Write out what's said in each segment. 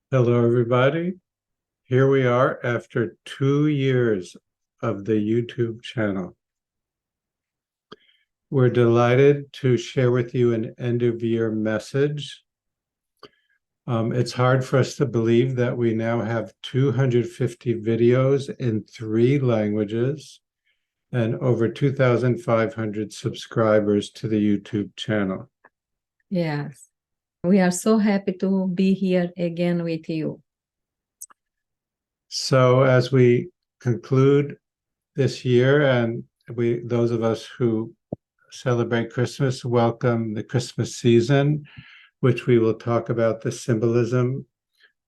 Hello, everybody. Here we are after 2 years of the YouTube channel. We're delighted to share with you an end-of-year message. It's hard for us to believe that we now have 250 videos in 3 languages and over 2,500 subscribers to the YouTube channel. Yes, we are so happy to be here again with you. So as we conclude this year, and those of us who celebrate Christmas welcome the Christmas season, which we will talk about the symbolism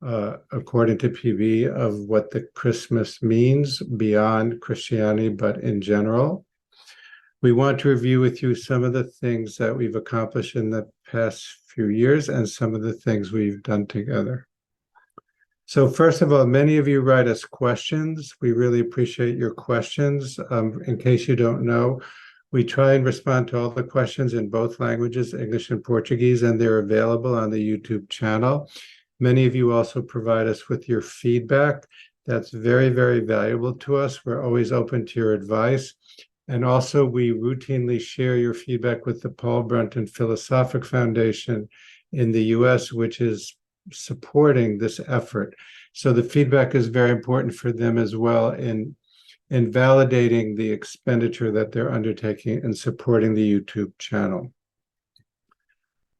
according to PB of what the Christmas means beyond Christianity, but in general. We want to review with you some of the things that we've accomplished in the past few years and some of the things we've done together. So first of all, many of you write us questions. We really appreciate your questions. In case you don't know, we try and respond to all the questions in both languages, English and Portuguese, and they're available on the YouTube channel. Many of you also provide us with your feedback. That's very, very valuable to us. We're always open to your advice. And also, we routinely share your feedback with the Paul Brunton Philosophic Foundation in the US, which is supporting this effort. So the feedback is very important for them as well in validating the expenditure that they're undertaking and supporting the YouTube channel.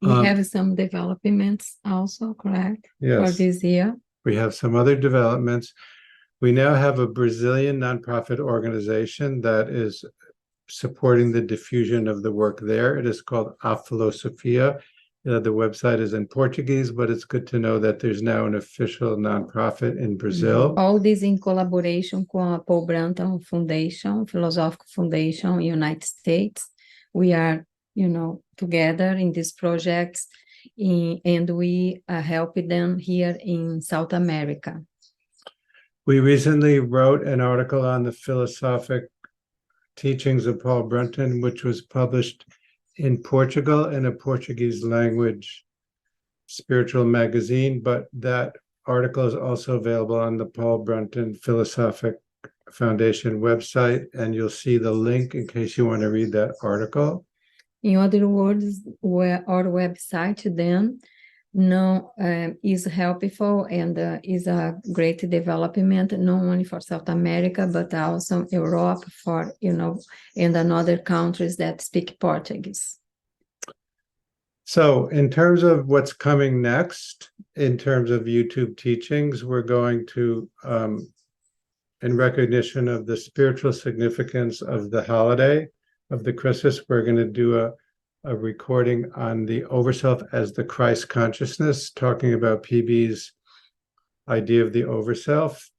We have some developments also, correct? Yes. For this year. We have some other developments. We now have a Brazilian nonprofit organization that is supporting the diffusion of the work there. It is called A Filosofia. The website is in Portuguese, but it's good to know that there's now an official nonprofit in Brazil. All this in collaboration with the Paul Brunton Foundation, Philosophical Foundation, United States. We are, together in these projects, and we help them here in South America. We recently wrote an article on the philosophic teachings of Paul Brunton, which was published in Portugal in a Portuguese language spiritual magazine, but that article is also available on the Paul Brunton Philosophic Foundation website, and you'll see the link in case you want to read that article. In other words, our website then is helpful and is a great development, not only for South America, but also Europe, and other countries that speak Portuguese. So in terms of what's coming next, in terms of YouTube teachings, we're going to, in recognition of the spiritual significance of the holiday of the Christmas, we're going to do a recording on the Overself as the Christ consciousness, talking about PB's idea of the Overself.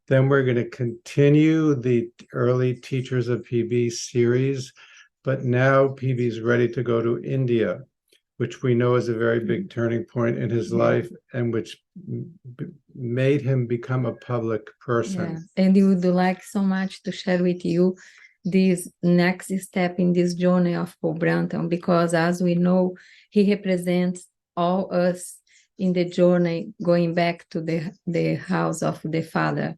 Then we're going to continue the early Teachers of PB series, but now PB's ready to go to India, which we know is a very big turning point in his life and which made him become a public person. Yeah. And we would like so much to share with you this next step in this journey of Paul Brunton, because as we know, he represents all us in the journey going back to the house of the Father,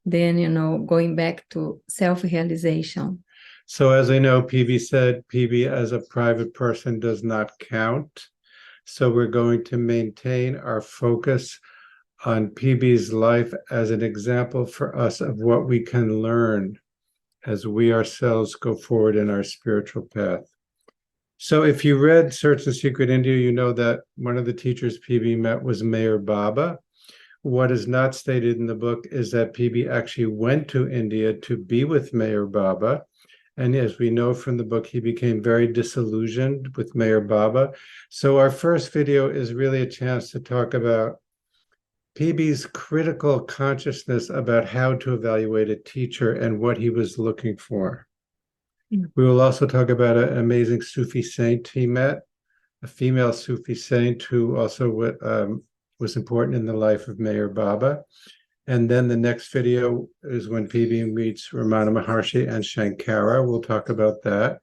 then, going back to self-realization. So as I know, PB said, PB as a private person does not count. So we're going to maintain our focus on PB's life as an example for us of what we can learn as we ourselves go forward in our spiritual path. So if you read Search the Secret India, you know that one of the teachers PB met was Mayor Baba. What is not stated in the book is that PB actually went to India to be with Mayor Baba. And as we know from the book, he became very disillusioned with Mayor Baba. So our first video is really a chance to talk about PB's critical consciousness about how to evaluate a teacher and what he was looking for. We will also talk about an amazing Sufi saint he met, a female Sufi saint who also was important in the life of Mayor Baba. And then the next video is when PB meets Ramana Maharshi and Shankara. We'll talk about that.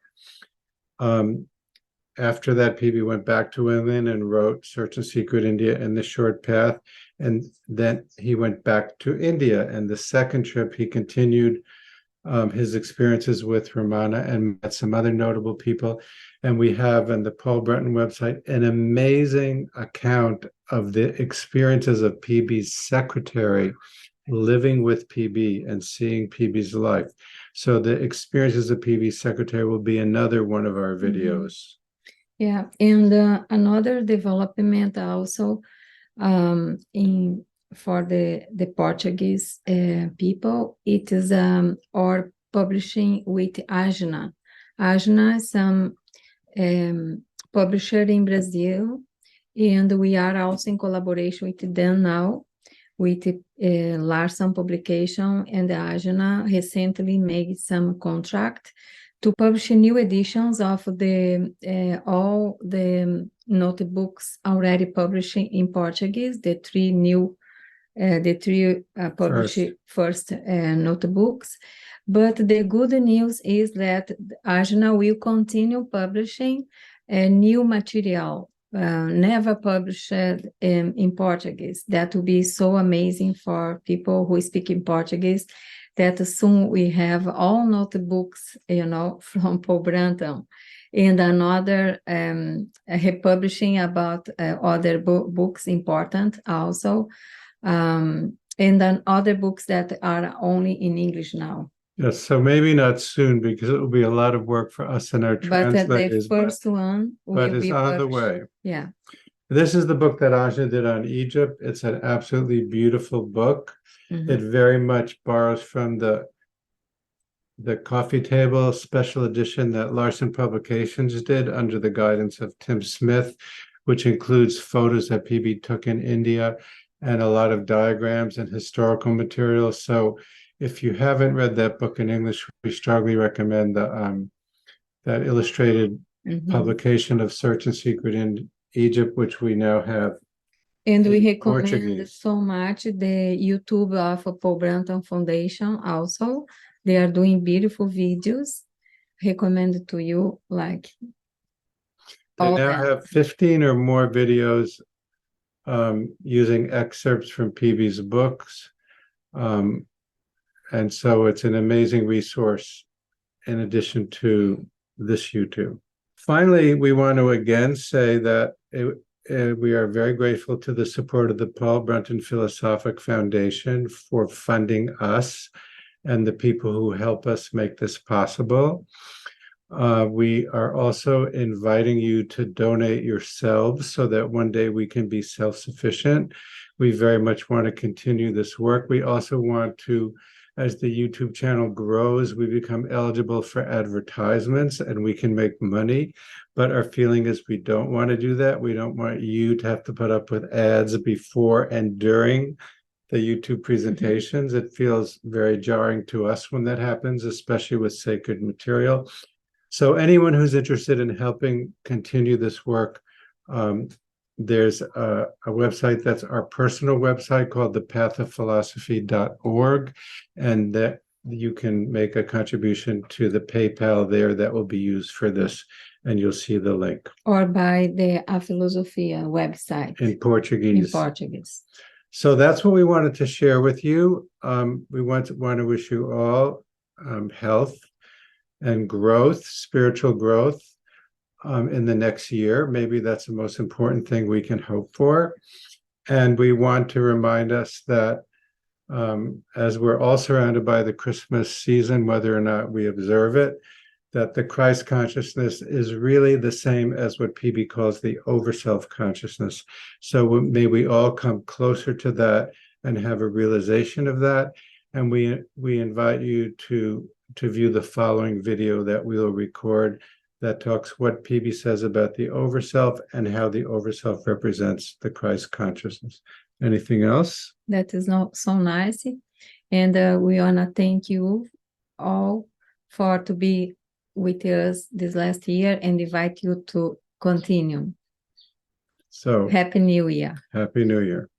after that, PB went back to England and wrote Search and Secret India and The Short Path. And then he went back to India. And the second trip, he continued his experiences with Ramana and met some other notable people. And we have on the Paul Brunton website an amazing account of the experiences of PB's secretary living with PB and seeing PB's life. So the experiences of PB's secretary will be another one of our videos. Yeah, and another development also for the Portuguese people, it is our publishing with Agna. Agna is some publisher in Brazil, and we are also in collaboration with them now, with Larson Publication, and Agna recently made some contract to publish new editions of all the notebooks already published in Portuguese, the three published first notebooks. But the good news is that Agna will continue publishing new material, never published in Portuguese. That will be so amazing for people who speak in Portuguese, that soon we have all notebooks, from Paul Brunton, and another republishing about other books important also, and then other books that are only in English now. Yes, so maybe not soon, because it will be a lot of work for us and our translators. But the first one will it's be on the published. way. Yeah. This is the book that Aja did on Egypt. It's an absolutely beautiful book. Mhm. It very much borrows from the coffee table special edition that Larson Publications did under the guidance of Tim Smith, which includes photos that PB took in India and a lot of diagrams and historical material. So if you haven't read that book in English, we strongly recommend that illustrated publication of Search and Secret in Egypt, which we now have. And we recommend Portuguese. so much the YouTube of Paul Brunton Foundation also. They are doing beautiful videos. Recommend to you, like They all now them. have 15 or more videos using excerpts from PB's books. And so it's an amazing resource in addition to this YouTube. Finally, we want to again say that we are very grateful to the support of the Paul Brunton Philosophic Foundation for funding us and the people who help us make this possible. We are also inviting you to donate yourselves so that one day we can be self-sufficient. We very much want to continue this work. We also want to, as the YouTube channel grows, we become eligible for advertisements and we can make money. But our feeling is we don't want to do that. We don't want you to have to put up with ads before and during the YouTube presentations. It feels very jarring to us when that happens, especially with sacred material. So anyone who's interested in helping continue this work, there's a website that's our personal website called thepathofphilosophy.org, and that you can make a contribution to the PayPal there that will be used for this, and you'll see the link. Or by the A Filosofia website. In Portuguese. In Portuguese. So that's what we wanted to share with you. We want to wish you all health and growth, spiritual growth in the next year. Maybe that's the most important thing we can hope for. And we want to remind us that as we're all surrounded by the Christmas season, whether or not we observe it, that the Christ consciousness is really the same as what PB calls the over-self consciousness. So may we all come closer to that and have a realization of that. And we invite you to view the following video that we will record that talks what PB says about the over-self and how the over-self represents the Christ consciousness. Anything else? That is not so nice. And we want to thank you all to be with us this last year and invite you to continue. So Happy New Year. Happy New Year.